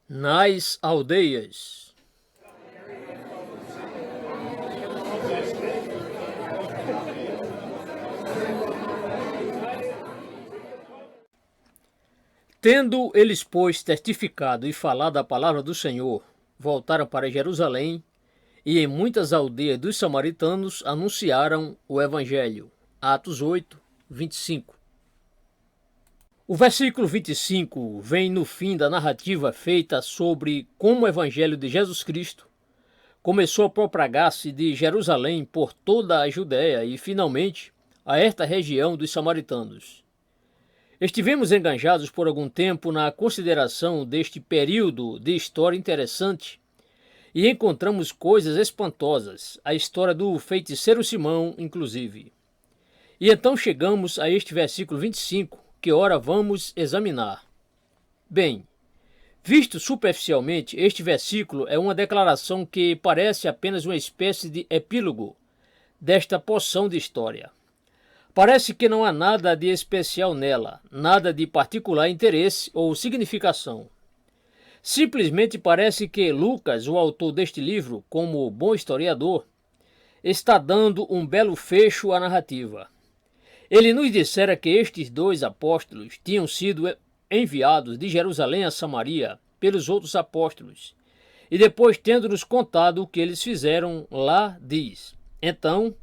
Nas aldeias. Tendo eles, pois, testificado e falado a palavra do Senhor, voltaram para Jerusalém e em muitas aldeias dos samaritanos anunciaram o Evangelho. Atos 8, 25. O versículo 25 vem no fim da narrativa feita sobre como o Evangelho de Jesus Cristo começou a propagar-se de Jerusalém por toda a Judéia e, finalmente, a esta região dos samaritanos. Estivemos enganjados por algum tempo na consideração deste período de história interessante e encontramos coisas espantosas, a história do feiticeiro Simão, inclusive. E então chegamos a este versículo 25, que ora vamos examinar. Bem, visto superficialmente, este versículo é uma declaração que parece apenas uma espécie de epílogo desta porção de história. Parece que não há nada de especial nela, nada de particular interesse ou significação. Simplesmente parece que Lucas, o autor deste livro, como bom historiador, está dando um belo fecho à narrativa. Ele nos dissera que estes dois apóstolos tinham sido enviados de Jerusalém a Samaria pelos outros apóstolos, e depois, tendo-nos contado o que eles fizeram lá, diz: então,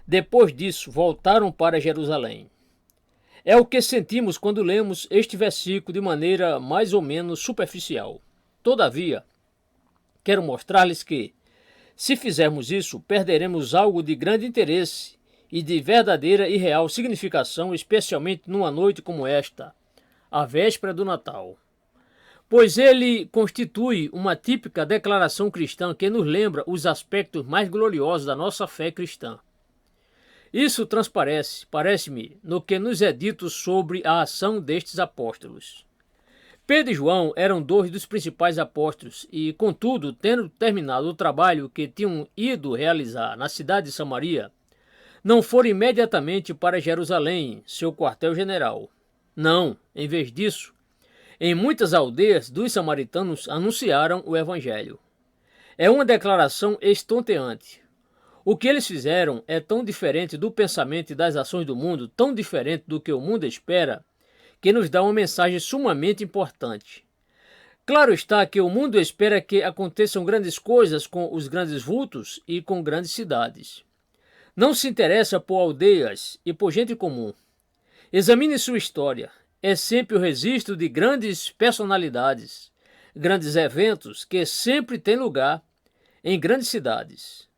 depois disso, voltaram para Jerusalém. É o que sentimos quando lemos este versículo de maneira mais ou menos superficial. Todavia, quero mostrar-lhes que, se fizermos isso, perderemos algo de grande interesse e de verdadeira e real significação, especialmente numa noite como esta, a véspera do Natal. Pois ele constitui uma típica declaração cristã que nos lembra os aspectos mais gloriosos da nossa fé cristã. Isso transparece, parece-me, no que nos é dito sobre a ação destes apóstolos. Pedro e João eram dois dos principais apóstolos e, contudo, tendo terminado o trabalho que tinham ido realizar na cidade de Samaria, não foram imediatamente para Jerusalém, seu quartel-general. Não, em vez disso, em muitas aldeias dos samaritanos anunciaram o Evangelho. É uma declaração estonteante. O que eles fizeram é tão diferente do pensamento e das ações do mundo, tão diferente do que o mundo espera, que nos dá uma mensagem sumamente importante. Claro está que o mundo espera que aconteçam grandes coisas com os grandes vultos e com grandes cidades. Não se interessa por aldeias e por gente comum. Examine sua história. É sempre o registro de grandes personalidades, grandes eventos que sempre têm lugar em grandes cidades.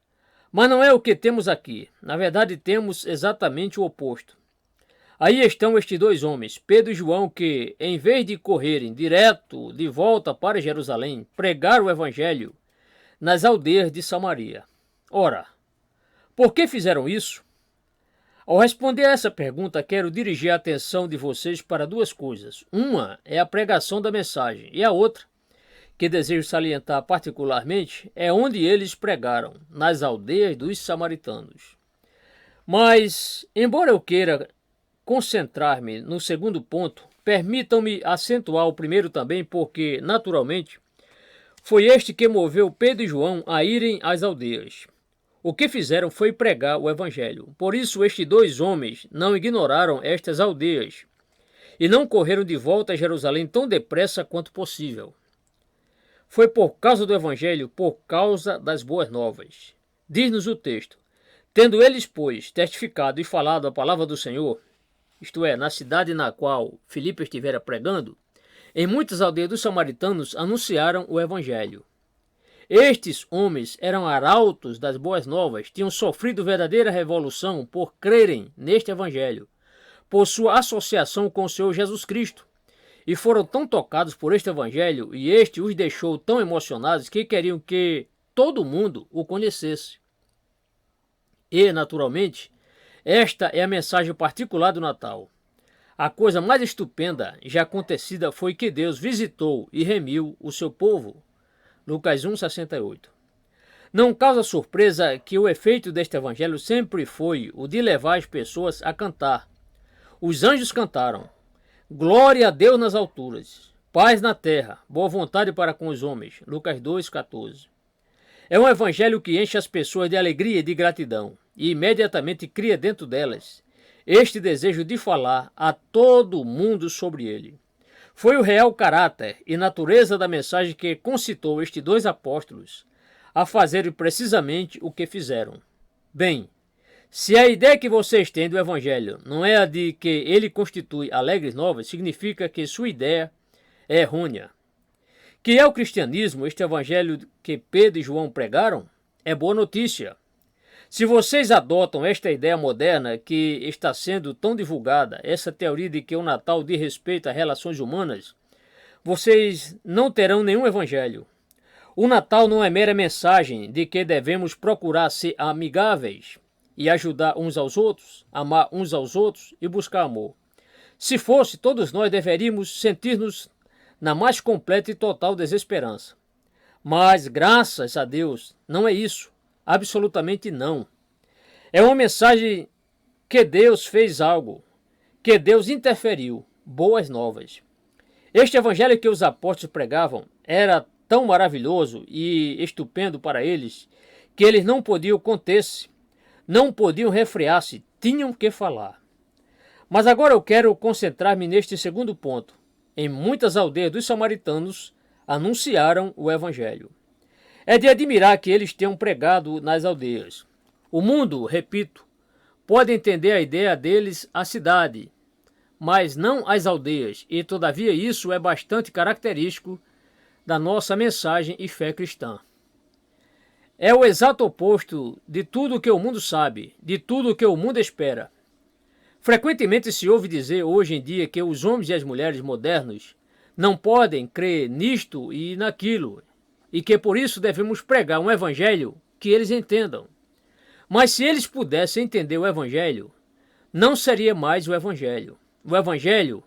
Mas não é o que temos aqui. Na verdade, temos exatamente o oposto. Aí estão estes dois homens, Pedro e João, que, em vez de correrem direto de volta para Jerusalém, pregaram o Evangelho nas aldeias de Samaria. Ora, por que fizeram isso? Ao responder a essa pergunta, quero dirigir a atenção de vocês para duas coisas. Uma é a pregação da mensagem, e a outra, que desejo salientar particularmente, é onde eles pregaram, nas aldeias dos samaritanos. Mas, embora eu queira concentrar-me no segundo ponto, permitam-me acentuar o primeiro também, porque, naturalmente, foi este que moveu Pedro e João a irem às aldeias. O que fizeram foi pregar o Evangelho. Por isso, estes dois homens não ignoraram estas aldeias e não correram de volta a Jerusalém tão depressa quanto possível. Foi por causa do Evangelho, por causa das boas novas. Diz-nos o texto: tendo eles, pois, testificado e falado a palavra do Senhor, isto é, na cidade na qual Filipe estivera pregando, em muitas aldeias dos samaritanos anunciaram o Evangelho. Estes homens eram arautos das boas novas, tinham sofrido verdadeira revolução por crerem neste Evangelho, por sua associação com o Senhor Jesus Cristo, e foram tão tocados por este Evangelho, e este os deixou tão emocionados que queriam que todo mundo o conhecesse. E, naturalmente, esta é a mensagem particular do Natal. A coisa mais estupenda já acontecida foi que Deus visitou e remiu o seu povo. Lucas 1,68. Não causa surpresa que o efeito deste evangelho sempre foi o de levar as pessoas a cantar. Os anjos cantaram: glória a Deus nas alturas, paz na terra, boa vontade para com os homens. Lucas 2,14. É um evangelho que enche as pessoas de alegria e de gratidão e imediatamente cria dentro delas este desejo de falar a todo mundo sobre ele. Foi o real caráter e natureza da mensagem que concitou estes dois apóstolos a fazerem precisamente o que fizeram. Bem, se a ideia que vocês têm do Evangelho não é a de que ele constitui alegres novas, significa que sua ideia é errônea. Que é o cristianismo, este Evangelho que Pedro e João pregaram, é boa notícia. Se vocês adotam esta ideia moderna que está sendo tão divulgada, essa teoria de que o Natal diz respeito a relações humanas, vocês não terão nenhum Evangelho. O Natal não é mera mensagem de que devemos procurar ser amigáveis e ajudar uns aos outros, amar uns aos outros e buscar amor. Se fosse, todos nós deveríamos sentir-nos na mais completa e total desesperança. Mas, graças a Deus, não é isso. Absolutamente não. É uma mensagem que Deus fez algo, que Deus interferiu, boas novas. Este evangelho que os apóstolos pregavam era tão maravilhoso e estupendo para eles, que eles não podiam conter-se, não podiam refrear-se, tinham que falar. Mas agora eu quero concentrar-me neste segundo ponto. Em muitas aldeias dos samaritanos anunciaram o evangelho. É de admirar que eles tenham pregado nas aldeias. O mundo, repito, pode entender a ideia deles a cidade, mas não as aldeias, e todavia isso é bastante característico da nossa mensagem e fé cristã. É o exato oposto de tudo o que o mundo sabe, de tudo o que o mundo espera. Frequentemente se ouve dizer hoje em dia que os homens e as mulheres modernos não podem crer nisto e naquilo, e que por isso devemos pregar um evangelho que eles entendam. Mas se eles pudessem entender o evangelho, não seria mais o evangelho. O evangelho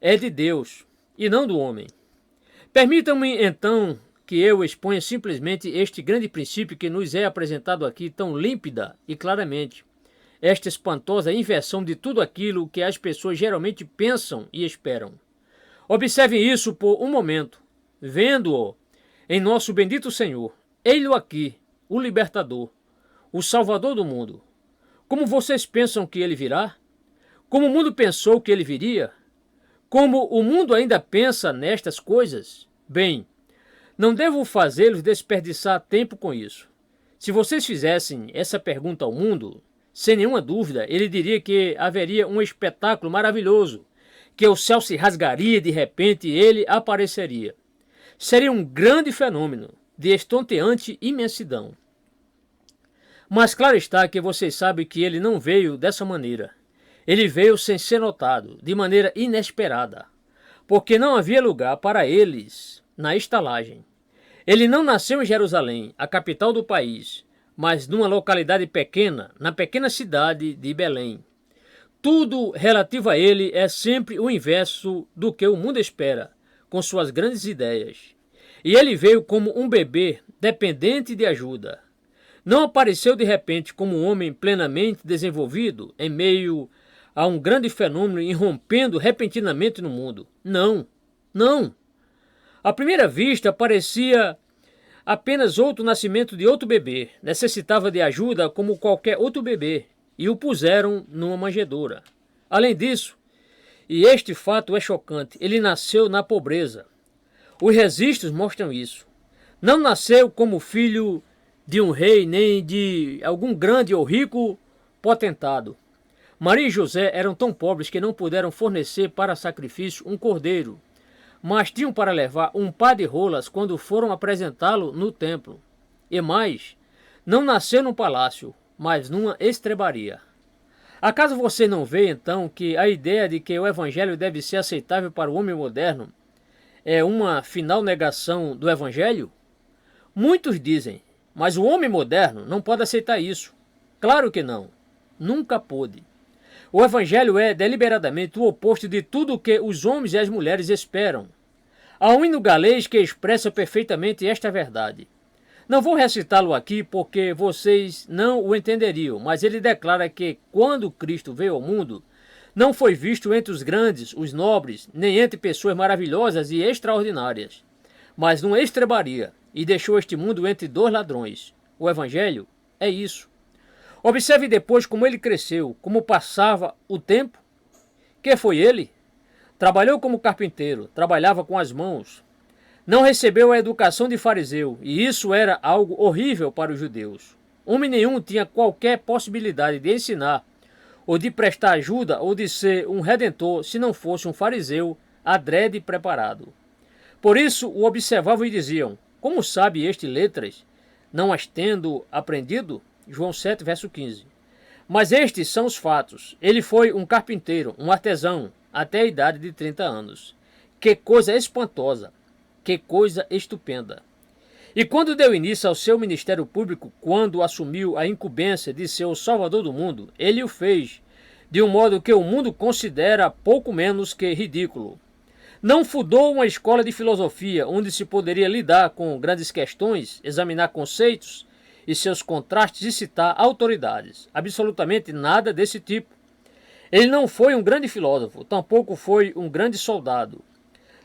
é de Deus e não do homem. Permitam-me então que eu exponha simplesmente este grande princípio que nos é apresentado aqui tão límpida e claramente. Esta espantosa inversão de tudo aquilo que as pessoas geralmente pensam e esperam. Observem isso por um momento, vendo-o em nosso bendito Senhor. Ei-lo aqui, o libertador, o salvador do mundo. Como vocês pensam que ele virá? Como o mundo pensou que ele viria? Como o mundo ainda pensa nestas coisas? Bem, não devo fazê-los desperdiçar tempo com isso. Se vocês fizessem essa pergunta ao mundo, sem nenhuma dúvida, ele diria que haveria um espetáculo maravilhoso, que o céu se rasgaria e de repente ele apareceria. Seria um grande fenômeno de estonteante imensidão. Mas claro está que vocês sabem que ele não veio dessa maneira. Ele veio sem ser notado, de maneira inesperada, porque não havia lugar para eles na estalagem. Ele não nasceu em Jerusalém, a capital do país, mas numa localidade pequena, na pequena cidade de Belém. Tudo relativo a ele é sempre o inverso do que o mundo espera, com suas grandes ideias. E ele veio como um bebê dependente de ajuda. Não apareceu de repente como um homem plenamente desenvolvido em meio a um grande fenômeno irrompendo repentinamente no mundo. Não, não. À primeira vista parecia apenas outro nascimento de outro bebê. Necessitava de ajuda como qualquer outro bebê e o puseram numa manjedoura. Além disso, e este fato é chocante, ele nasceu na pobreza. Os registros mostram isso. Não nasceu como filho de um rei nem de algum grande ou rico potentado. Maria e José eram tão pobres que não puderam fornecer para sacrifício um cordeiro, mas tinham para levar um par de rolas quando foram apresentá-lo no templo. E mais, não nasceu num palácio, mas numa estrebaria. Acaso você não vê então que a ideia de que o evangelho deve ser aceitável para o homem moderno é uma final negação do evangelho? Muitos dizem, mas o homem moderno não pode aceitar isso. Claro que não. Nunca pôde. O evangelho é deliberadamente o oposto de tudo o que os homens e as mulheres esperam. Há um hino galês que expressa perfeitamente esta verdade. Não vou recitá-lo aqui porque vocês não o entenderiam, mas ele declara que quando Cristo veio ao mundo, Não foi visto entre os grandes, os nobres, nem entre pessoas maravilhosas e extraordinárias, mas numa estrebaria, e deixou este mundo entre dois ladrões. O Evangelho é isso. Observe depois como ele cresceu, como passava o tempo. Que foi ele? Trabalhou como carpinteiro, trabalhava com as mãos. Não recebeu a educação de fariseu, e isso era algo horrível para os judeus. Homem nenhum tinha qualquer possibilidade de ensinar, ou de prestar ajuda, ou de ser um redentor, se não fosse um fariseu adrede preparado. Por isso o observavam e diziam: como sabe este letras, não as tendo aprendido? João 7, verso 15. Mas estes são os fatos. Ele foi um carpinteiro, um artesão, até a idade de 30 anos. Que coisa espantosa! Que coisa estupenda! E quando deu início ao seu ministério público, quando assumiu a incumbência de ser o salvador do mundo, ele o fez de um modo que o mundo considera pouco menos que ridículo. Não fundou uma escola de filosofia onde se poderia lidar com grandes questões, examinar conceitos e seus contrastes e citar autoridades. Absolutamente nada desse tipo. Ele não foi um grande filósofo, tampouco foi um grande soldado.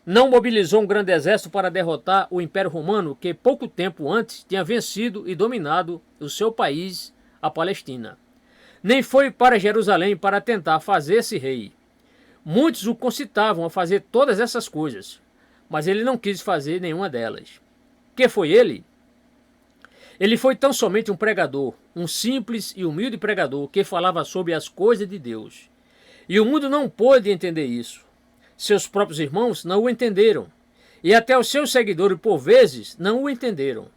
Não mobilizou um grande exército para derrotar o Império Romano, que pouco tempo antes tinha vencido e dominado o seu país, a Palestina. Nem foi para Jerusalém para tentar fazer-se rei. Muitos o concitavam a fazer todas essas coisas, mas ele não quis fazer nenhuma delas. Que foi ele? Ele foi tão somente um pregador, um simples e humilde pregador que falava sobre as coisas de Deus. E o mundo não pôde entender isso. Seus próprios irmãos não o entenderam. E até os seus seguidores, por vezes, não o entenderam.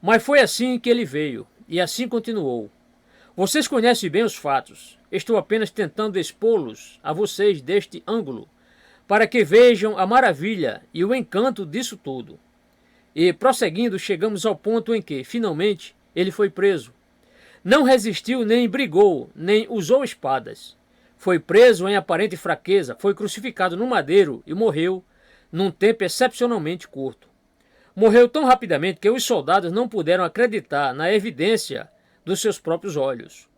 Mas foi assim que ele veio, e assim continuou. Vocês conhecem bem os fatos. Estou apenas tentando expô-los a vocês deste ângulo, para que vejam a maravilha e o encanto disso tudo. E, prosseguindo, chegamos ao ponto em que, finalmente, ele foi preso. Não resistiu, nem brigou, nem usou espadas. Foi preso em aparente fraqueza, foi crucificado no madeiro e morreu num tempo excepcionalmente curto. Morreu tão rapidamente que os soldados não puderam acreditar na evidência dos seus próprios olhos.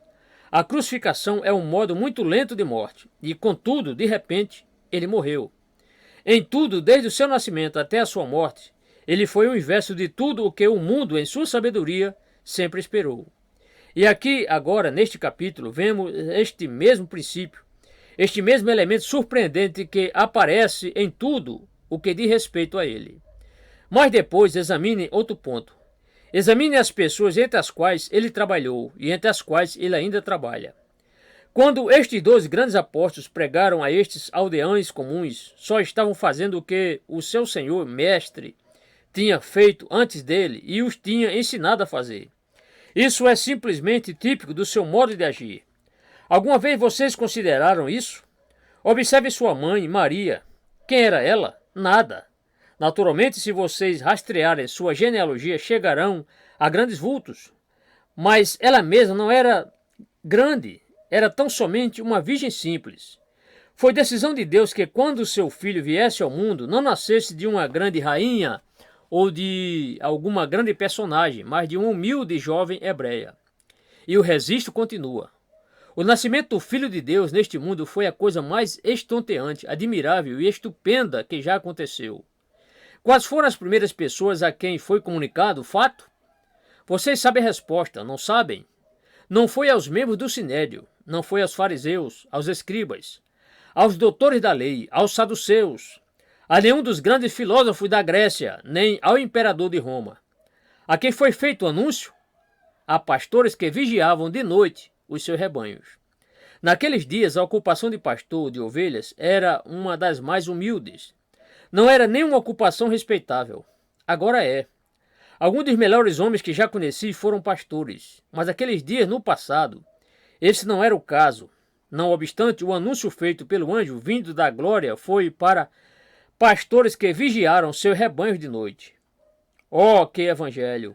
A crucificação é um modo muito lento de morte, e, contudo, de repente, ele morreu. Em tudo, desde o seu nascimento até a sua morte, ele foi o inverso de tudo o que o mundo, em sua sabedoria, sempre esperou. E aqui, agora, neste capítulo, vemos este mesmo princípio, este mesmo elemento surpreendente que aparece em tudo o que diz respeito a ele. Mas depois examine outro ponto. Examine as pessoas entre as quais ele trabalhou e entre as quais ele ainda trabalha. Quando estes 12 grandes apóstolos pregaram a estes aldeães comuns, só estavam fazendo o que o seu Senhor, mestre, tinha feito antes dele e os tinha ensinado a fazer. Isso é simplesmente típico do seu modo de agir. Alguma vez vocês consideraram isso? Observe sua mãe, Maria. Quem era ela? Nada. Naturalmente, se vocês rastrearem sua genealogia, chegarão a grandes vultos. Mas ela mesma não era grande, era tão somente uma virgem simples. Foi decisão de Deus que quando seu filho viesse ao mundo, não nascesse de uma grande rainha ou de alguma grande personagem, mas de uma humilde jovem hebreia. E o registro continua. O nascimento do Filho de Deus neste mundo foi a coisa mais estonteante, admirável e estupenda que já aconteceu. Quais foram as primeiras pessoas a quem foi comunicado o fato? Vocês sabem a resposta, não sabem? Não foi aos membros do Sinédrio, não foi aos fariseus, aos escribas, aos doutores da lei, aos saduceus, a nenhum dos grandes filósofos da Grécia, nem ao imperador de Roma. A quem foi feito o anúncio? A pastores que vigiavam de noite os seus rebanhos. Naqueles dias, a ocupação de pastor de ovelhas era uma das mais humildes. Não era nem uma ocupação respeitável. Agora é. Alguns dos melhores homens que já conheci foram pastores, mas aqueles dias no passado, esse não era o caso. Não obstante, o anúncio feito pelo anjo vindo da glória foi para pastores que vigiaram seus rebanhos de noite. Oh, que evangelho!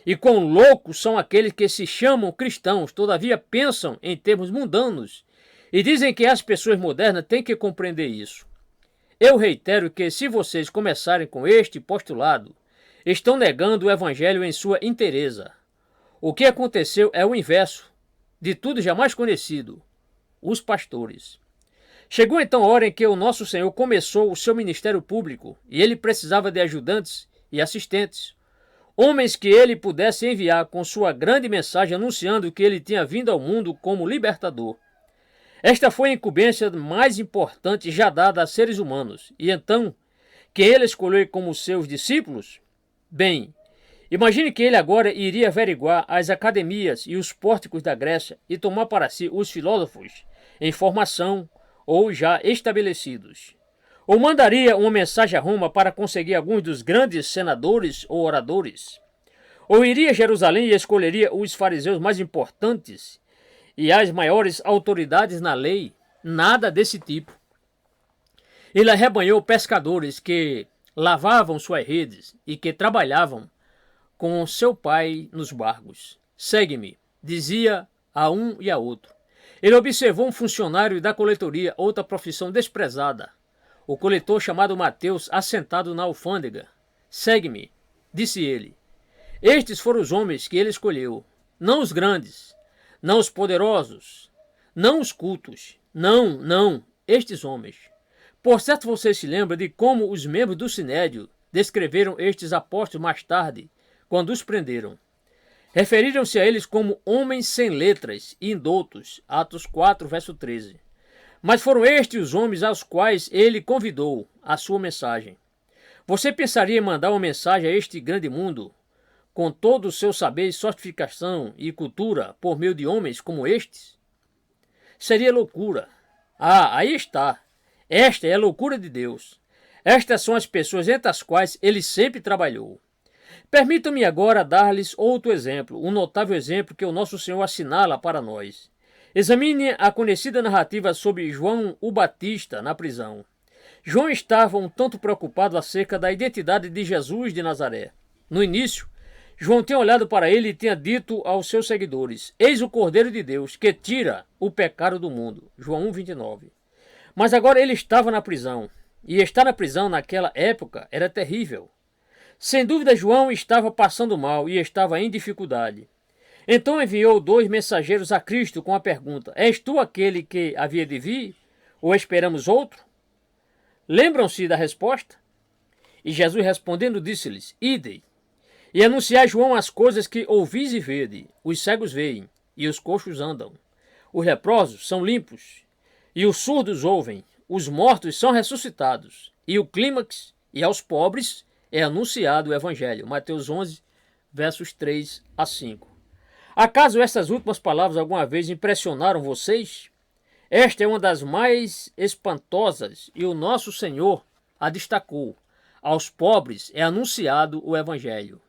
E quão loucos são aqueles que se chamam cristãos, todavia pensam em termos mundanos e dizem que as pessoas modernas têm que compreender isso. Eu reitero que se vocês começarem com este postulado, estão negando o evangelho em sua inteireza. O que aconteceu é o inverso de tudo jamais conhecido. os pastores. Chegou então a hora em que o nosso Senhor começou o seu ministério público e ele precisava de ajudantes e assistentes, homens que ele pudesse enviar com sua grande mensagem anunciando que ele tinha vindo ao mundo como libertador. Esta foi a incumbência mais importante já dada a seres humanos. E então, que ele escolheu como seus discípulos? Bem, imagine que ele agora iria averiguar as academias e os pórticos da Grécia e tomar para si os filósofos em formação ou já estabelecidos. Ou mandaria uma mensagem a Roma para conseguir alguns dos grandes senadores ou oradores. Ou iria a Jerusalém e escolheria os fariseus mais importantes e as maiores autoridades na lei. Nada desse tipo. Ele arrebanhou pescadores que lavavam suas redes e que trabalhavam com seu pai nos barcos. Segue-me, dizia a um e a outro. Ele observou um funcionário da coletoria, outra profissão desprezada, o coletor chamado Mateus, assentado na alfândega. Segue-me, disse ele. Estes foram os homens que ele escolheu, não os grandes, não os poderosos, não os cultos, não, estes homens. Por certo você se lembra de como os membros do Sinédrio descreveram estes apóstolos mais tarde, quando os prenderam. Referiram-se a eles como homens sem letras e indoutos, Atos 4, verso 13. Mas foram estes os homens aos quais ele convidou a sua mensagem. Você pensaria em mandar uma mensagem a este grande mundo, com todo o seu saber, sofisticação e cultura, por meio de homens como estes? Seria loucura. Aí está. Esta é a loucura de Deus. Estas são as pessoas entre as quais ele sempre trabalhou. Permitam-me agora dar-lhes outro exemplo, um notável exemplo que o nosso Senhor assinala para nós. Examine a conhecida narrativa sobre João o Batista na prisão. João estava um tanto preocupado acerca da identidade de Jesus de Nazaré. No início, João tinha olhado para ele e tinha dito aos seus seguidores: Eis o Cordeiro de Deus, que tira o pecado do mundo. João 1:29. Mas agora ele estava na prisão. E estar na prisão naquela época era terrível. Sem dúvida, João estava passando mal e estava em dificuldade. Então enviou 2 mensageiros a Cristo com a pergunta: És tu aquele que havia de vir? Ou esperamos outro? Lembram-se da resposta? E Jesus respondendo disse-lhes: Idem, e anunciai a João as coisas que ouvis e vede. Os cegos veem, e os coxos andam. Os leprosos são limpos, e os surdos ouvem. Os mortos são ressuscitados. E o clímax, e aos pobres é anunciado o Evangelho. Mateus 11, versos 3 a 5. Acaso essas últimas palavras alguma vez impressionaram vocês? Esta é uma das mais espantosas e o nosso Senhor a destacou. Aos pobres é anunciado o Evangelho.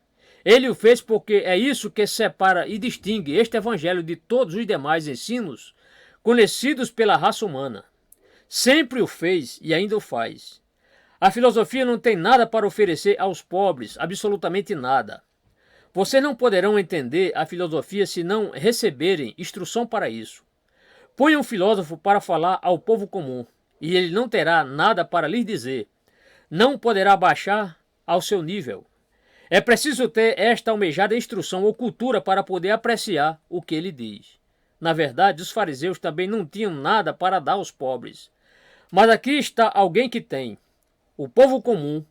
Ele o fez porque é isso que separa e distingue este Evangelho de todos os demais ensinos conhecidos pela raça humana. Sempre o fez e ainda o faz. A filosofia não tem nada para oferecer aos pobres, absolutamente nada. Vocês não poderão entender a filosofia se não receberem instrução para isso. Ponha um filósofo para falar ao povo comum, e ele não terá nada para lhes dizer. Não poderá baixar ao seu nível. É preciso ter esta almejada instrução ou cultura para poder apreciar o que ele diz. Na verdade, os fariseus também não tinham nada para dar aos pobres. Mas aqui está alguém que tem. O povo comum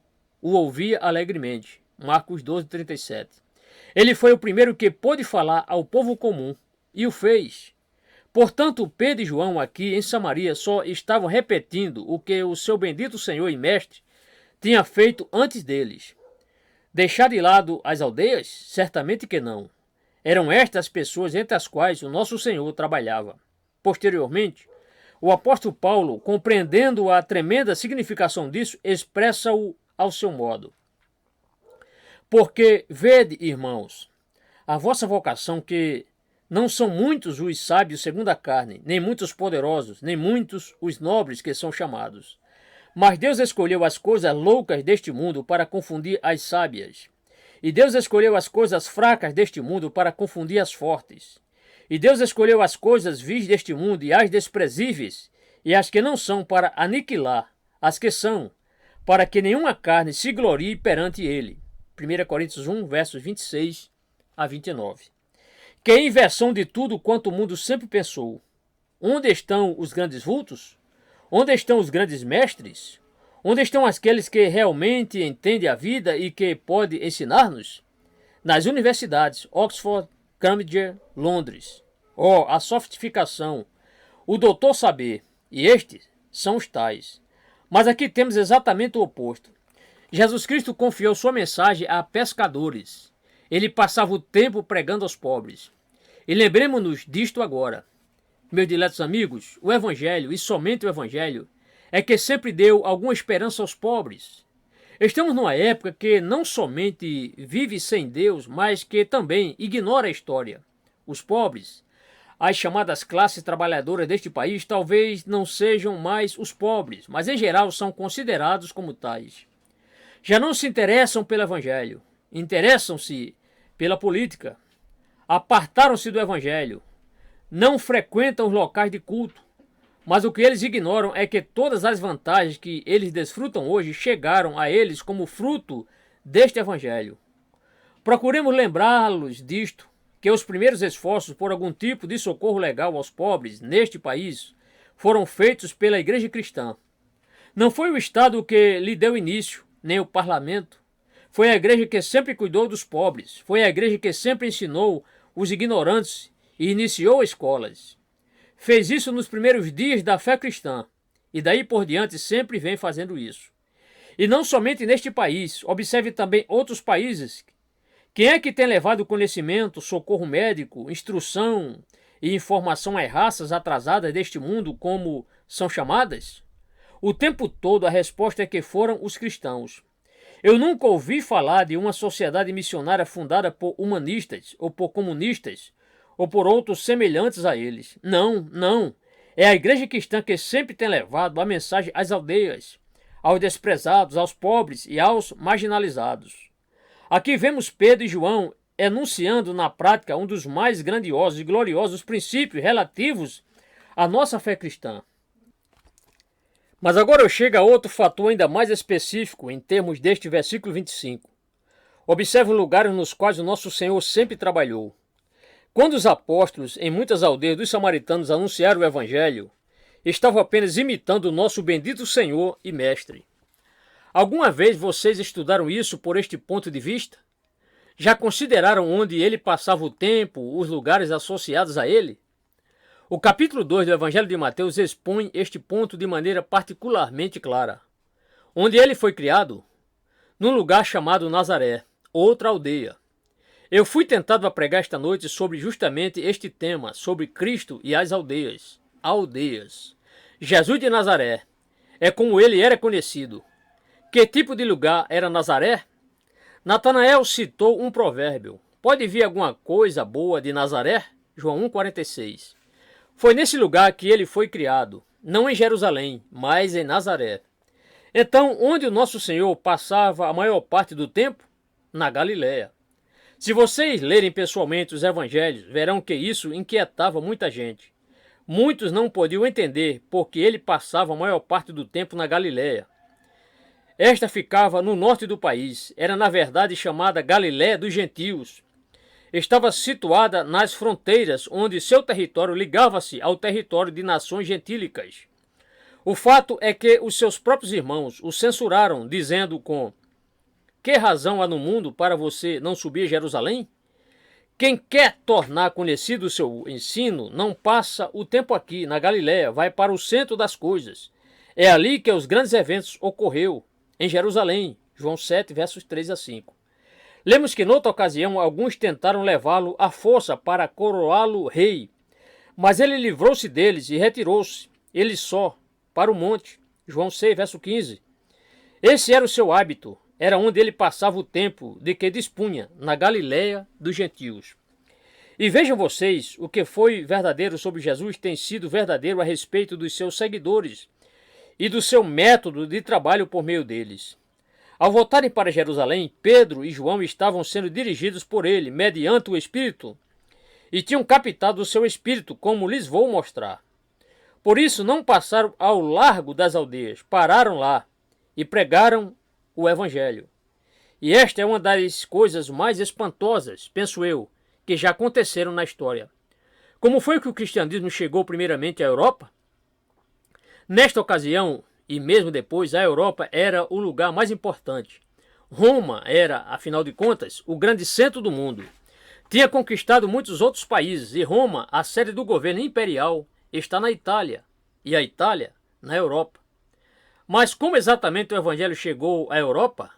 o ouvia alegremente. Marcos 12:37. Ele foi o primeiro que pôde falar ao povo comum e o fez. Portanto, Pedro e João aqui em Samaria só estavam repetindo o que o seu bendito Senhor e Mestre tinha feito antes deles. Deixar de lado as aldeias? Certamente que não. Eram estas as pessoas entre as quais o nosso Senhor trabalhava. Posteriormente, o apóstolo Paulo, compreendendo a tremenda significação disso, expressa-o ao seu modo. Porque, vede, irmãos, a vossa vocação que não são muitos os sábios segundo a carne, nem muitos poderosos, nem muitos os nobres que são chamados. Mas Deus escolheu as coisas loucas deste mundo para confundir as sábias. E Deus escolheu as coisas fracas deste mundo para confundir as fortes. E Deus escolheu as coisas vis deste mundo e as desprezíveis, e as que não são, para aniquilar as que são, para que nenhuma carne se glorie perante ele. 1 Coríntios 1, versos 26 a 29. Que é a inversão de tudo quanto o mundo sempre pensou. Onde estão os grandes vultos? Onde estão os grandes mestres? Onde estão aqueles que realmente entendem a vida e que podem ensinar-nos? Nas universidades, Oxford, Cambridge, Londres. Oh, a sofisticação, o doutor saber, e estes são os tais. Mas aqui temos exatamente o oposto. Jesus Cristo confiou sua mensagem a pescadores. Ele passava o tempo pregando aos pobres. E lembremos-nos disto agora. Meus diletos amigos, o Evangelho, e somente o Evangelho, é que sempre deu alguma esperança aos pobres. Estamos numa época que não somente vive sem Deus, mas que também ignora a história. Os pobres, as chamadas classes trabalhadoras deste país, talvez não sejam mais os pobres, mas em geral são considerados como tais. Já não se interessam pelo Evangelho, interessam-se pela política. Apartaram-se do Evangelho, não frequentam os locais de culto, mas o que eles ignoram é que todas as vantagens que eles desfrutam hoje chegaram a eles como fruto deste Evangelho. Procuremos lembrá-los disto, que os primeiros esforços por algum tipo de socorro legal aos pobres neste país foram feitos pela Igreja Cristã. Não foi o Estado que lhe deu início, nem o parlamento. Foi a Igreja que sempre cuidou dos pobres, foi a Igreja que sempre ensinou os ignorantes e iniciou escolas. Fez isso nos primeiros dias da fé cristã, e daí por diante sempre vem fazendo isso. E não somente neste país, observe também outros países. Quem é que tem levado conhecimento, socorro médico, instrução e informação às raças atrasadas deste mundo, como são chamadas? O tempo todo a resposta é que foram os cristãos. Eu nunca ouvi falar de uma sociedade missionária fundada por humanistas ou por comunistas, ou por outros semelhantes a eles. Não, não. É a Igreja Cristã que sempre tem levado a mensagem às aldeias, aos desprezados, aos pobres e aos marginalizados. Aqui vemos Pedro e João enunciando na prática um dos mais grandiosos e gloriosos princípios relativos à nossa fé cristã. Mas agora eu chego a outro fator ainda mais específico em termos deste versículo 25. Observe os lugares nos quais o nosso Senhor sempre trabalhou. Quando os apóstolos, em muitas aldeias dos samaritanos, anunciaram o Evangelho, estavam apenas imitando o nosso bendito Senhor e Mestre. Alguma vez vocês estudaram isso por este ponto de vista? Já consideraram onde ele passava o tempo, os lugares associados a ele? O capítulo 2 do Evangelho de Mateus expõe este ponto de maneira particularmente clara. Onde ele foi criado? Num lugar chamado Nazaré, outra aldeia. Eu fui tentado a pregar esta noite sobre justamente este tema, sobre Cristo e as aldeias. Aldeias. Jesus de Nazaré. É como ele era conhecido. Que tipo de lugar era Nazaré? Natanael citou um provérbio. Pode vir alguma coisa boa de Nazaré? João 1,46. Foi nesse lugar que ele foi criado, não em Jerusalém, mas em Nazaré. Então, onde o nosso Senhor passava a maior parte do tempo? Na Galiléia. Se vocês lerem pessoalmente os evangelhos, verão que isso inquietava muita gente. Muitos não podiam entender porque ele passava a maior parte do tempo na Galiléia. Esta ficava no norte do país, era na verdade chamada Galiléia dos Gentios. Estava situada nas fronteiras onde seu território ligava-se ao território de nações gentílicas. O fato é que os seus próprios irmãos o censuraram, dizendo com: que razão há no mundo para você não subir a Jerusalém? Quem quer tornar conhecido o seu ensino não passa o tempo aqui, na Galiléia, vai para o centro das coisas. É ali que os grandes eventos ocorreu, em Jerusalém. João 7, versos 3 a 5. Lemos que noutra ocasião alguns tentaram levá-lo à força para coroá-lo rei, mas ele livrou-se deles e retirou-se, ele só, para o monte. João 6, verso 15. Esse era o seu hábito. Era onde ele passava o tempo de que dispunha, na Galiléia dos gentios. E vejam vocês, o que foi verdadeiro sobre Jesus tem sido verdadeiro a respeito dos seus seguidores e do seu método de trabalho por meio deles. Ao voltarem para Jerusalém, Pedro e João estavam sendo dirigidos por ele, mediante o Espírito, e tinham captado o seu Espírito, como lhes vou mostrar. Por isso não passaram ao largo das aldeias, pararam lá e pregaram o Evangelho. E esta é uma das coisas mais espantosas, penso eu, que já aconteceram na história. Como foi que o cristianismo chegou primeiramente à Europa? Nesta ocasião, e mesmo depois, a Europa era o lugar mais importante. Roma era, afinal de contas, o grande centro do mundo. Tinha conquistado muitos outros países e Roma, a sede do governo imperial, está na Itália e a Itália na Europa. Mas como exatamente o Evangelho chegou à Europa?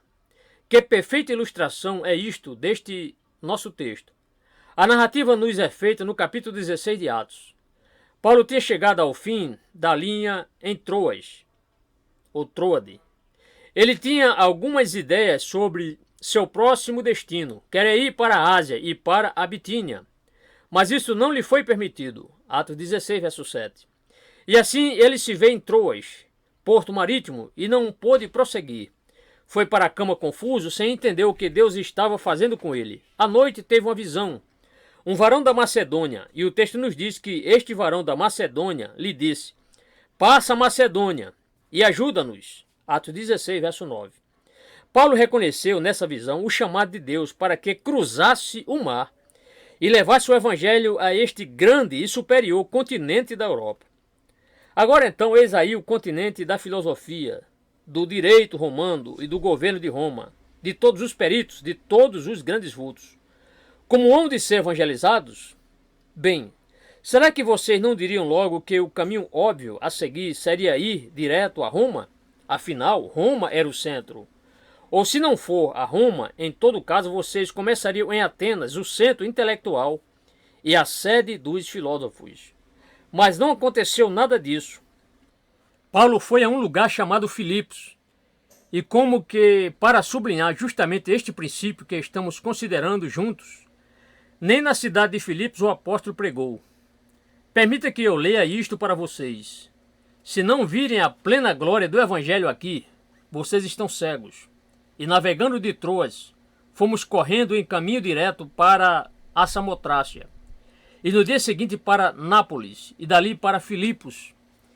Que perfeita ilustração é isto deste nosso texto. A narrativa nos é feita no capítulo 16 de Atos. Paulo tinha chegado ao fim da linha em Troas, ou Troade. Ele tinha algumas ideias sobre seu próximo destino, queria ir para a Ásia e para a Bitínia, mas isso não lhe foi permitido. Atos 16, verso 7. E assim ele se vê em Troas, porto marítimo, e não pôde prosseguir. Foi para a cama confuso, sem entender o que Deus estava fazendo com ele. À noite teve uma visão. Um varão da Macedônia, e o texto nos diz que este varão da Macedônia lhe disse: passa a Macedônia e ajuda-nos. Atos 16, verso 9. Paulo reconheceu nessa visão o chamado de Deus para que cruzasse o mar e levasse o evangelho a este grande e superior continente da Europa. Agora então, eis aí o continente da filosofia, do direito romano e do governo de Roma, de todos os peritos, de todos os grandes vultos. Como hão de ser evangelizados? Bem, será que vocês não diriam logo que o caminho óbvio a seguir seria ir direto a Roma? Afinal, Roma era o centro. Ou se não for a Roma, em todo caso vocês começariam em Atenas, o centro intelectual e a sede dos filósofos. Mas não aconteceu nada disso. Paulo foi a um lugar chamado Filipos, e como que para sublinhar justamente este princípio que estamos considerando juntos, nem na cidade de Filipos o apóstolo pregou. Permita que eu leia isto para vocês. Se não virem a plena glória do evangelho aqui, vocês estão cegos. E navegando de Troas, fomos correndo em caminho direto para a Samotrácia. E no dia seguinte para Nápoles, e dali para Filipos,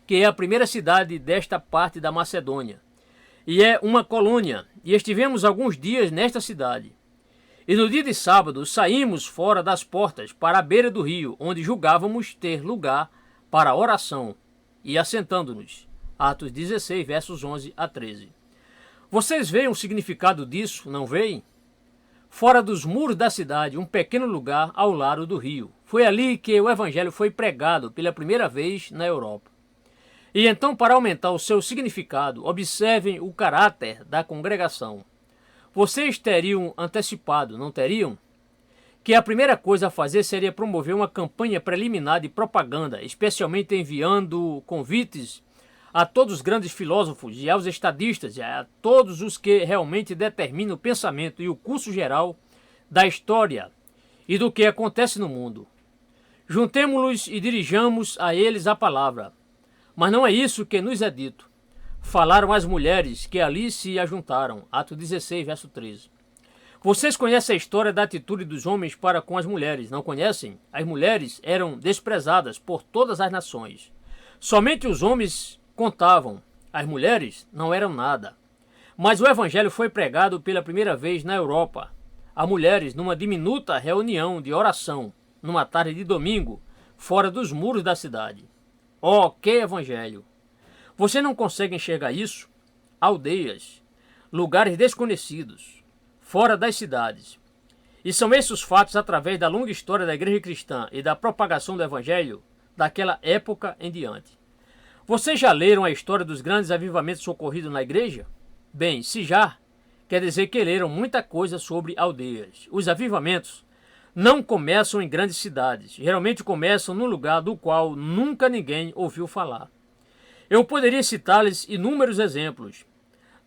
que é a primeira cidade desta parte da Macedônia. E é uma colônia, e estivemos alguns dias nesta cidade. E no dia de sábado saímos fora das portas para a beira do rio, onde julgávamos ter lugar para a oração, e assentando-nos. Atos 16, versos 11 a 13. Vocês veem o significado disso, não veem? Fora dos muros da cidade, um pequeno lugar ao lado do rio. Foi ali que o evangelho foi pregado pela primeira vez na Europa. E então, para aumentar o seu significado, observem o caráter da congregação. Vocês teriam antecipado, não teriam? Que a primeira coisa a fazer seria promover uma campanha preliminar de propaganda, especialmente enviando convites a todos os grandes filósofos e aos estadistas, e a todos os que realmente determinam o pensamento e o curso geral da história e do que acontece no mundo. Juntemo-los e dirijamos a eles a palavra. Mas não é isso que nos é dito. Falaram as mulheres que ali se ajuntaram. Atos 16, verso 13. Vocês conhecem a história da atitude dos homens para com as mulheres, não conhecem? As mulheres eram desprezadas por todas as nações. Somente os homens contavam. As mulheres não eram nada. Mas o evangelho foi pregado pela primeira vez na Europa. A mulheres numa diminuta reunião de oração, numa tarde de domingo, fora dos muros da cidade. Oh, que evangelho! Você não consegue enxergar isso? Aldeias, lugares desconhecidos, fora das cidades. E são esses os fatos através da longa história da igreja cristã e da propagação do evangelho daquela época em diante. Vocês já leram a história dos grandes avivamentos ocorridos na igreja? Bem, se já, quer dizer que leram muita coisa sobre aldeias. Os avivamentos não começam em grandes cidades, geralmente começam num lugar do qual nunca ninguém ouviu falar. Eu poderia citar-lhes inúmeros exemplos.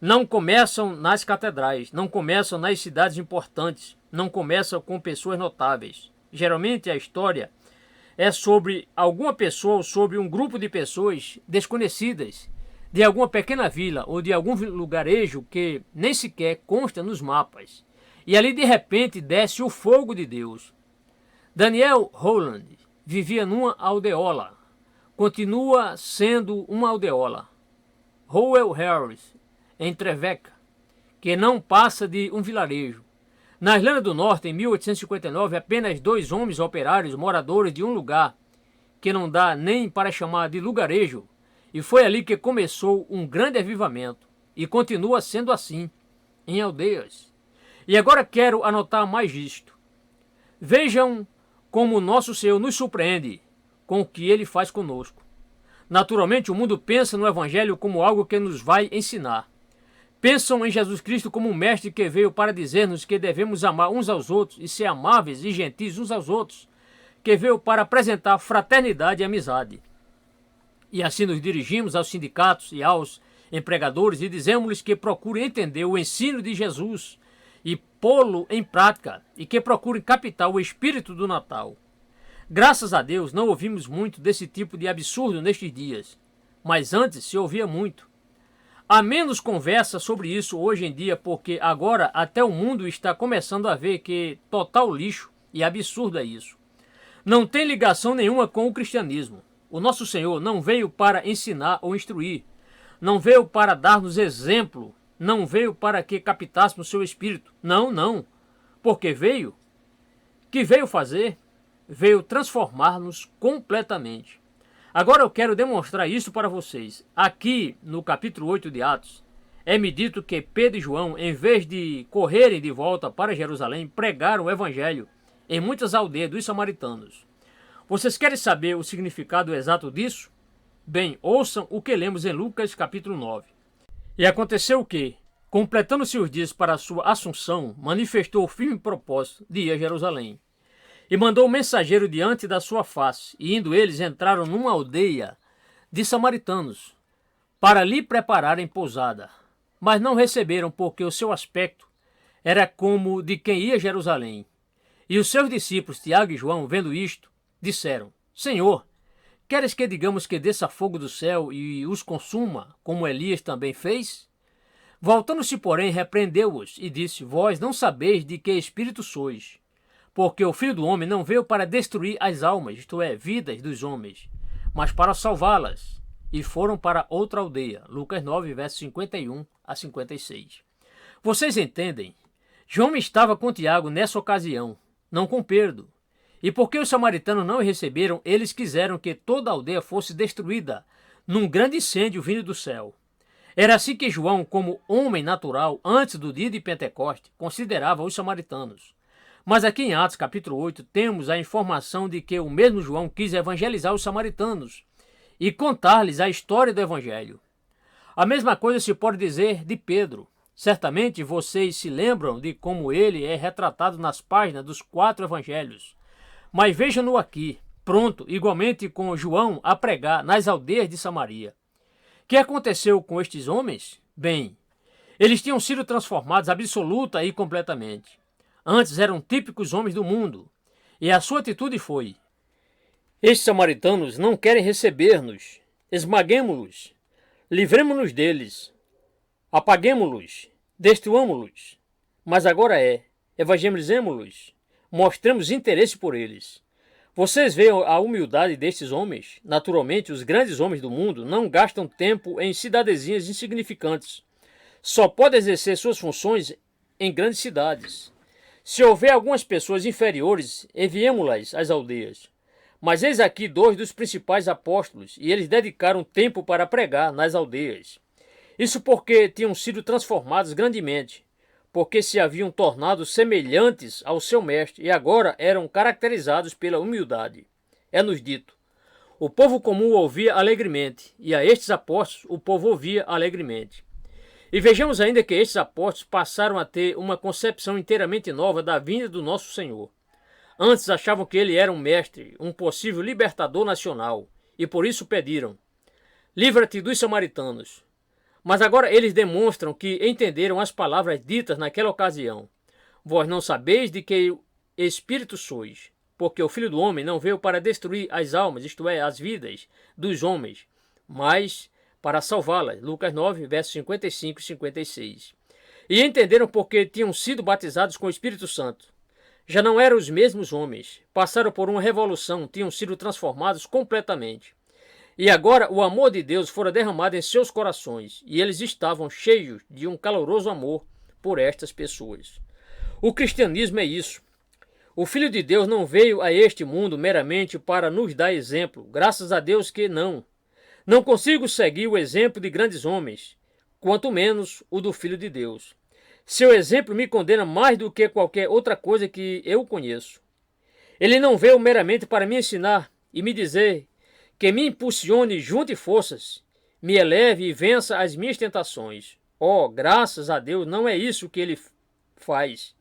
Não começam nas catedrais, não começam nas cidades importantes, não começam com pessoas notáveis. Geralmente a história é sobre alguma pessoa ou sobre um grupo de pessoas desconhecidas, de alguma pequena vila ou de algum lugarejo que nem sequer consta nos mapas. E ali de repente desce o fogo de Deus. Daniel Holland vivia numa aldeola. Continua sendo uma aldeola. Howell Harris, em Treveca, que não passa de um vilarejo. Na Irlanda do Norte, em 1859, apenas 2 homens operários moradores de um lugar que não dá nem para chamar de lugarejo, e foi ali que começou um grande avivamento, e continua sendo assim, em aldeias. E agora quero anotar mais isto. Vejam como o nosso Senhor nos surpreende com o que Ele faz conosco. Naturalmente, o mundo pensa no Evangelho como algo que nos vai ensinar. Pensam em Jesus Cristo como um mestre que veio para dizer-nos que devemos amar uns aos outros e ser amáveis e gentis uns aos outros, que veio para apresentar fraternidade e amizade. E assim nos dirigimos aos sindicatos e aos empregadores e dizemos-lhes que procurem entender o ensino de Jesus e pô-lo em prática, e que procurem captar o espírito do Natal. Graças a Deus não ouvimos muito desse tipo de absurdo nestes dias, mas antes se ouvia muito. Há menos conversa sobre isso hoje em dia, porque agora até o mundo está começando a ver que total lixo e absurdo é isso. Não tem ligação nenhuma com o cristianismo. O nosso Senhor não veio para ensinar ou instruir, não veio para dar-nos exemplo, não veio para que captássemos seu espírito. Não, não. Porque veio? Que veio fazer? Veio transformar-nos completamente. Agora eu quero demonstrar isso para vocês. Aqui no capítulo 8 de Atos, é-me dito que Pedro e João, em vez de correrem de volta para Jerusalém, pregaram o evangelho em muitas aldeias dos samaritanos. Vocês querem saber o significado exato disso? Bem, ouçam o que lemos em Lucas capítulo 9. E aconteceu que, completando-se os dias para a sua assunção, manifestou o firme propósito de ir a Jerusalém. E mandou um mensageiro diante da sua face, e indo eles entraram numa aldeia de samaritanos, para lhe prepararem pousada. Mas não receberam, porque o seu aspecto era como de quem ia a Jerusalém. E os seus discípulos, Tiago e João, vendo isto, disseram: Senhor, queres que digamos que desça fogo do céu e os consuma, como Elias também fez? Voltando-se, porém, repreendeu-os e disse: Vós não sabeis de que espírito sois, porque o Filho do Homem não veio para destruir as almas, isto é, vidas dos homens, mas para salvá-las. E foram para outra aldeia. Lucas 9, versos 51 a 56. Vocês entendem? João estava com Tiago nessa ocasião, não com Pedro. E porque os samaritanos não o receberam, eles quiseram que toda a aldeia fosse destruída num grande incêndio vindo do céu. Era assim que João, como homem natural, antes do dia de Pentecoste, considerava os samaritanos. Mas aqui em Atos capítulo 8 temos a informação de que o mesmo João quis evangelizar os samaritanos e contar-lhes a história do evangelho. A mesma coisa se pode dizer de Pedro. Certamente vocês se lembram de como ele é retratado nas páginas dos 4 evangelhos. Mas vejam-no aqui, pronto, igualmente com João a pregar nas aldeias de Samaria. O que aconteceu com estes homens? Bem, eles tinham sido transformados absoluta e completamente. Antes eram típicos homens do mundo, e a sua atitude foi: estes samaritanos não querem receber-nos, esmaguemo-los, livremo-nos deles, apaguemo-los, destruamo-los. Mas agora evangelizemo-los, mostremos interesse por eles. Vocês veem a humildade destes homens? Naturalmente, os grandes homens do mundo não gastam tempo em cidadezinhas insignificantes. Só podem exercer suas funções em grandes cidades. Se houver algumas pessoas inferiores, enviemo-las às aldeias. Mas eis aqui 2 dos principais apóstolos, e eles dedicaram tempo para pregar nas aldeias. Isso porque tinham sido transformados grandemente, porque se haviam tornado semelhantes ao seu mestre e agora eram caracterizados pela humildade. É-nos dito: o povo comum ouvia alegremente, e a estes apóstolos o povo ouvia alegremente. E vejamos ainda que estes apóstolos passaram a ter uma concepção inteiramente nova da vinda do nosso Senhor. Antes achavam que ele era um mestre, um possível libertador nacional, e por isso pediram: livra-te dos samaritanos. Mas agora eles demonstram que entenderam as palavras ditas naquela ocasião. Vós não sabeis de que espírito sois, porque o Filho do Homem não veio para destruir as almas, isto é, as vidas dos homens, mas para salvá-las. Lucas 9, versos 55 e 56. E entenderam porque tinham sido batizados com o Espírito Santo. Já não eram os mesmos homens, passaram por uma revolução, tinham sido transformados completamente. E agora o amor de Deus fora derramado em seus corações, e eles estavam cheios de um caloroso amor por estas pessoas. O cristianismo é isso. O Filho de Deus não veio a este mundo meramente para nos dar exemplo. Graças a Deus que não. Não consigo seguir o exemplo de grandes homens, quanto menos o do Filho de Deus. Seu exemplo me condena mais do que qualquer outra coisa que eu conheço. Ele não veio meramente para me ensinar e me dizer que me impulsione, junte forças, me eleve e vença as minhas tentações. Oh, graças a Deus, não é isso que ele faz.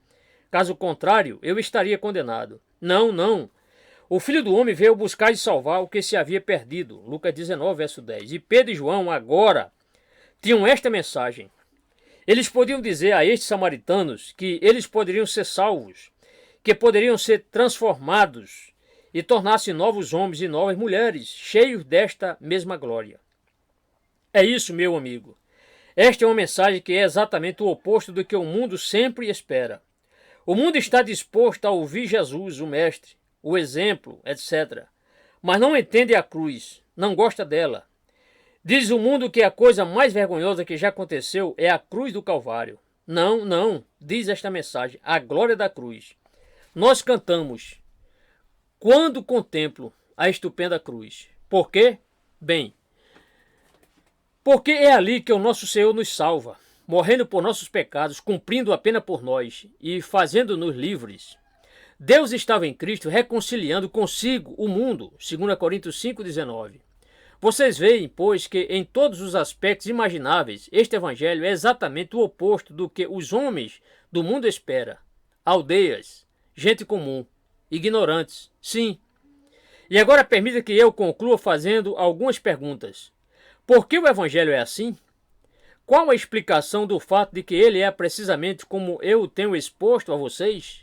Caso contrário, eu estaria condenado. Não, não. O Filho do Homem veio buscar e salvar o que se havia perdido. Lucas 19, verso 10. E Pedro e João agora tinham esta mensagem. Eles podiam dizer a estes samaritanos que eles poderiam ser salvos, que poderiam ser transformados e tornar-se novos homens e novas mulheres, cheios desta mesma glória. É isso, meu amigo. Esta é uma mensagem que é exatamente o oposto do que o mundo sempre espera. O mundo está disposto a ouvir Jesus, o Mestre, o exemplo, etc. Mas não entende a cruz, não gosta dela. Diz o mundo que a coisa mais vergonhosa que já aconteceu é a cruz do Calvário. Não, não, diz esta mensagem, a glória da cruz. Nós cantamos, quando contemplo a estupenda cruz. Por quê? Bem, porque é ali que o nosso Senhor nos salva, morrendo por nossos pecados, cumprindo a pena por nós e fazendo-nos livres. Deus estava em Cristo reconciliando consigo o mundo, 2 Coríntios 5,19. Vocês veem, pois, que em todos os aspectos imagináveis, este evangelho é exatamente o oposto do que os homens do mundo esperam. Aldeias, gente comum, ignorantes, sim. E agora permita que eu conclua fazendo algumas perguntas. Por que o evangelho é assim? Qual a explicação do fato de que ele é precisamente como eu o tenho exposto a vocês?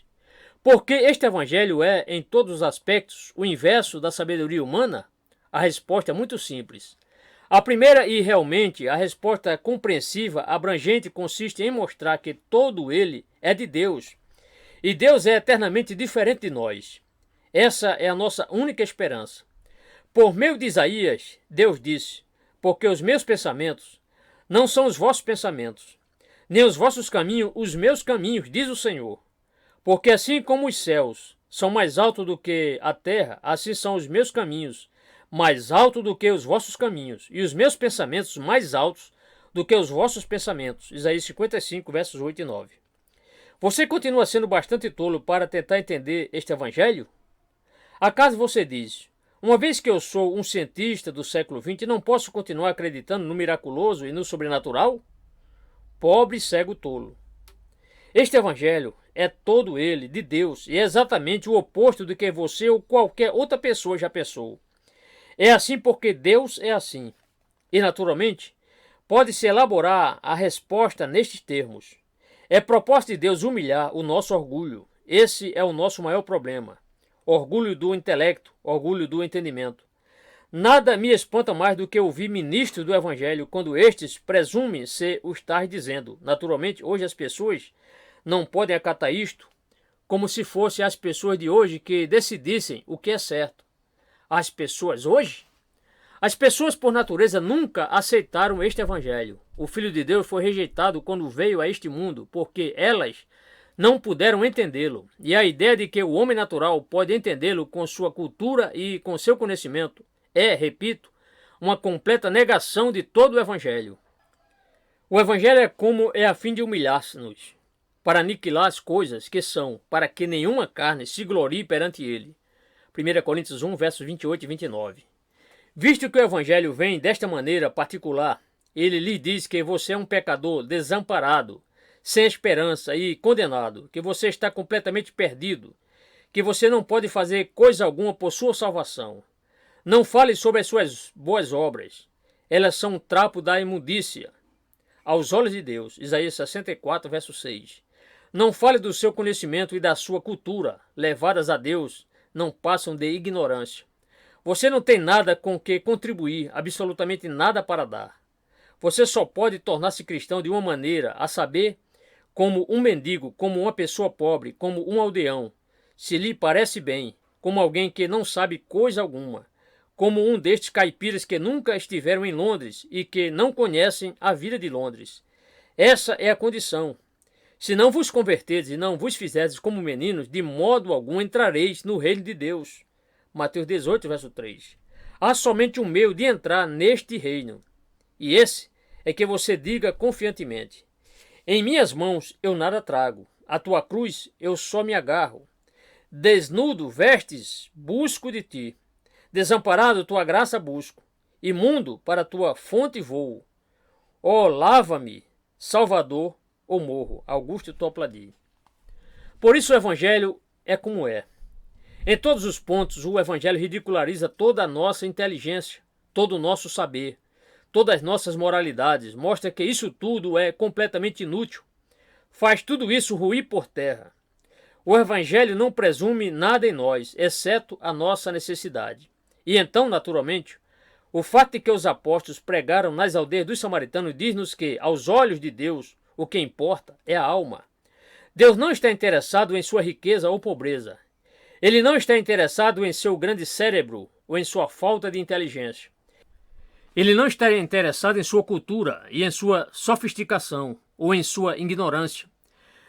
Por que este evangelho é, em todos os aspectos, o inverso da sabedoria humana? A resposta é muito simples. A primeira e realmente a resposta compreensiva, abrangente, consiste em mostrar que todo ele é de Deus. E Deus é eternamente diferente de nós. Essa é a nossa única esperança. Por meio de Isaías, Deus disse, porque os meus pensamentos não são os vossos pensamentos, nem os vossos caminhos os meus caminhos, diz o Senhor. Porque assim como os céus são mais altos do que a terra, assim são os meus caminhos mais altos do que os vossos caminhos, e os meus pensamentos mais altos do que os vossos pensamentos. Isaías 55, versos 8 e 9. Você continua sendo bastante tolo para tentar entender este evangelho? Acaso você diz, uma vez que eu sou um cientista do século XX, não posso continuar acreditando no miraculoso e no sobrenatural? Pobre cego tolo. Este evangelho é todo ele de Deus e é exatamente o oposto do que você ou qualquer outra pessoa já pensou. É assim porque Deus é assim. E, naturalmente, pode-se elaborar a resposta nestes termos. É proposta de Deus humilhar o nosso orgulho. Esse é o nosso maior problema. Orgulho do intelecto, orgulho do entendimento. Nada me espanta mais do que ouvir ministros do Evangelho quando estes presumem ser o estar dizendo. Naturalmente, hoje as pessoas não podem acatar isto como se fossem as pessoas de hoje que decidissem o que é certo. As pessoas hoje? As pessoas por natureza nunca aceitaram este evangelho. O Filho de Deus foi rejeitado quando veio a este mundo, porque elas não puderam entendê-lo. E a ideia de que o homem natural pode entendê-lo com sua cultura e com seu conhecimento é, repito, uma completa negação de todo o evangelho. O evangelho é como é a fim de humilhar-nos, para aniquilar as coisas que são, para que nenhuma carne se glorie perante ele. 1 Coríntios 1, versos 28 e 29. Visto que o evangelho vem desta maneira particular, ele lhe diz que você é um pecador desamparado, sem esperança e condenado, que você está completamente perdido, que você não pode fazer coisa alguma por sua salvação. Não fale sobre as suas boas obras, elas são um trapo da imundícia aos olhos de Deus. Isaías 64, verso 6. Não fale do seu conhecimento e da sua cultura, levadas a Deus, não passam de ignorância. Você não tem nada com que contribuir, absolutamente nada para dar. Você só pode tornar-se cristão de uma maneira, a saber, como um mendigo, como uma pessoa pobre, como um aldeão, se lhe parece bem, como alguém que não sabe coisa alguma, como um destes caipiras que nunca estiveram em Londres e que não conhecem a vida de Londres. Essa é a condição. Se não vos converterdes e não vos fizerdes como meninos, de modo algum entrareis no reino de Deus. Mateus 18, verso 3. Há somente um meio de entrar neste reino, e esse é que você diga confiantemente: em minhas mãos eu nada trago, a tua cruz eu só me agarro. Desnudo vestes busco de ti, desamparado tua graça busco, imundo para tua fonte vou. Ó, lava-me, Salvador, ou morro. Augusto Toplady. Por isso o Evangelho é como é. Em todos os pontos, o Evangelho ridiculariza toda a nossa inteligência, todo o nosso saber, todas as nossas moralidades, mostra que isso tudo é completamente inútil. Faz tudo isso ruir por terra. O Evangelho não presume nada em nós, exceto a nossa necessidade. E então, naturalmente, o fato de que os apóstolos pregaram nas aldeias dos samaritanos diz-nos que, aos olhos de Deus, o que importa é a alma. Deus não está interessado em sua riqueza ou pobreza. Ele não está interessado em seu grande cérebro ou em sua falta de inteligência. Ele não está interessado em sua cultura e em sua sofisticação ou em sua ignorância.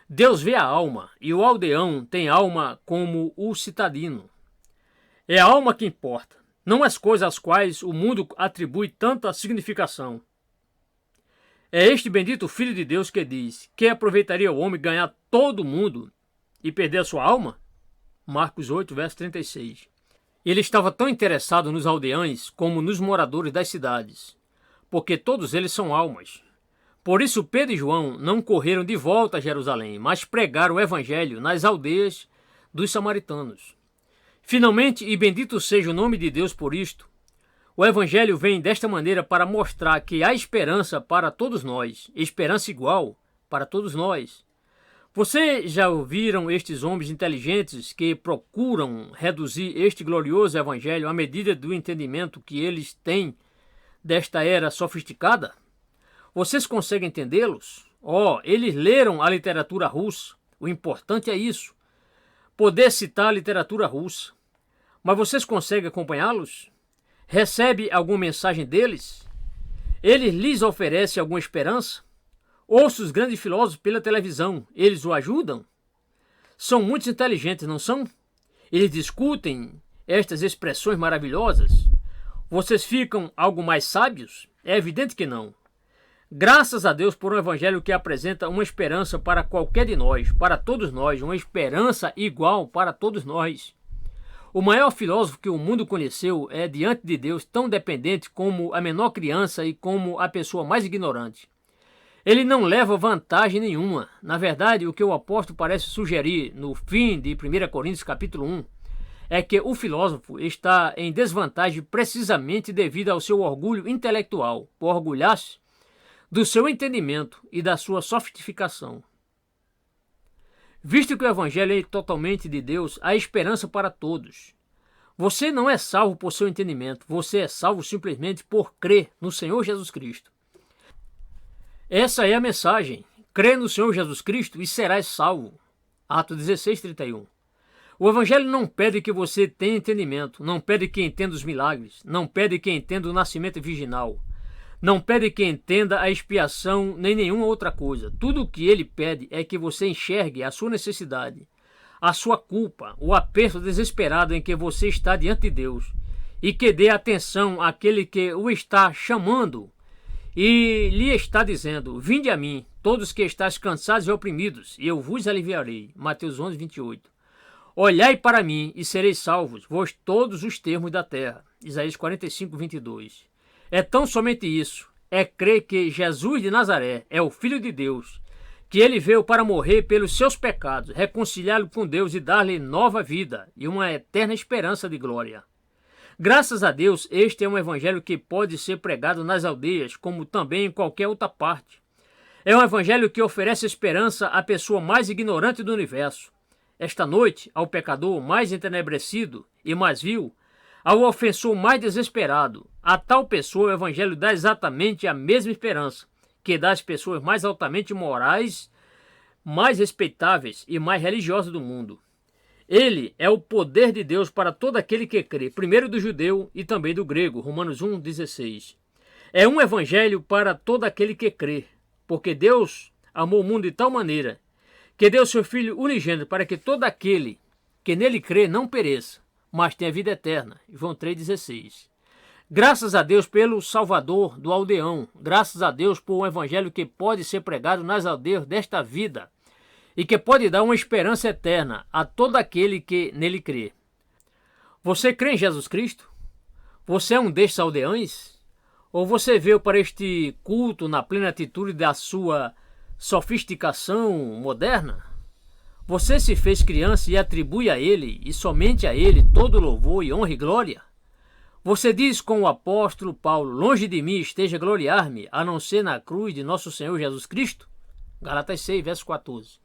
Deus vê a alma, e o aldeão tem alma como o citadino. É a alma que importa, não as coisas às quais o mundo atribui tanta significação. É este bendito Filho de Deus que diz: que aproveitaria o homem ganhar todo o mundo e perder a sua alma? Marcos 8, verso 36. Ele estava tão interessado nos aldeães como nos moradores das cidades, porque todos eles são almas. Por isso Pedro e João não correram de volta a Jerusalém, mas pregaram o evangelho nas aldeias dos samaritanos. Finalmente, e bendito seja o nome de Deus por isto, o evangelho vem desta maneira para mostrar que há esperança para todos nós, esperança igual para todos nós. Vocês já ouviram estes homens inteligentes que procuram reduzir este glorioso evangelho à medida do entendimento que eles têm desta era sofisticada? Vocês conseguem entendê-los? Eles leram a literatura russa. O importante é isso. Poder citar a literatura russa. Mas vocês conseguem acompanhá-los? Recebe alguma mensagem deles? Eles lhes oferecem alguma esperança? Ouça os grandes filósofos pela televisão. Eles o ajudam? São muito inteligentes, não são? Eles discutem estas expressões maravilhosas? Vocês ficam algo mais sábios? É evidente que não. Graças a Deus por um evangelho que apresenta uma esperança para qualquer de nós, para todos nós, uma esperança igual para todos nós. O maior filósofo que o mundo conheceu é, diante de Deus, tão dependente como a menor criança e como a pessoa mais ignorante. Ele não leva vantagem nenhuma. Na verdade, o que o apóstolo parece sugerir no fim de 1 Coríntios capítulo 1 é que o filósofo está em desvantagem precisamente devido ao seu orgulho intelectual, por orgulhar-se do seu entendimento e da sua sofisticação. Visto que o evangelho é totalmente de Deus, há esperança para todos. Você não é salvo por seu entendimento, você é salvo simplesmente por crer no Senhor Jesus Cristo. Essa é a mensagem. Crê no Senhor Jesus Cristo e serás salvo. Atos 16, 31. O evangelho não pede que você tenha entendimento, não pede que entenda os milagres, não pede que entenda o nascimento virginal, não pede que entenda a expiação nem nenhuma outra coisa. Tudo o que ele pede é que você enxergue a sua necessidade, a sua culpa, o aperto desesperado em que você está diante de Deus e que dê atenção àquele que o está chamando e lhe está dizendo: vinde a mim, todos que estáis cansados e oprimidos, e eu vos aliviarei. Mateus 11, 28. Olhai para mim e sereis salvos, vós todos os termos da terra. Isaías 45, 22. É tão somente isso, é crer que Jesus de Nazaré é o Filho de Deus, que ele veio para morrer pelos seus pecados, reconciliá-lo com Deus e dar-lhe nova vida e uma eterna esperança de glória. Graças a Deus, este é um evangelho que pode ser pregado nas aldeias, como também em qualquer outra parte. É um evangelho que oferece esperança à pessoa mais ignorante do universo. Esta noite, ao pecador mais entenebrecido e mais vil, ao ofensor mais desesperado, a tal pessoa o evangelho dá exatamente a mesma esperança que dá às pessoas mais altamente morais, mais respeitáveis e mais religiosas do mundo. Ele é o poder de Deus para todo aquele que crê, primeiro do judeu e também do grego, Romanos 1, 16. É um evangelho para todo aquele que crê, porque Deus amou o mundo de tal maneira que deu seu Filho unigênito para que todo aquele que nele crê não pereça, mas tenha vida eterna. João 3,16. Graças a Deus pelo Salvador do aldeão. Graças a Deus por um evangelho que pode ser pregado nas aldeias desta vida e que pode dar uma esperança eterna a todo aquele que nele crê. Você crê em Jesus Cristo? Você é um destes aldeães? Ou você veio para este culto na plena atitude da sua sofisticação moderna? Você se fez criança e atribui a ele, e somente a ele, todo louvor e honra e glória? Você diz com o apóstolo Paulo: longe de mim esteja gloriar-me, a não ser na cruz de nosso Senhor Jesus Cristo? Galatas 6, verso 14.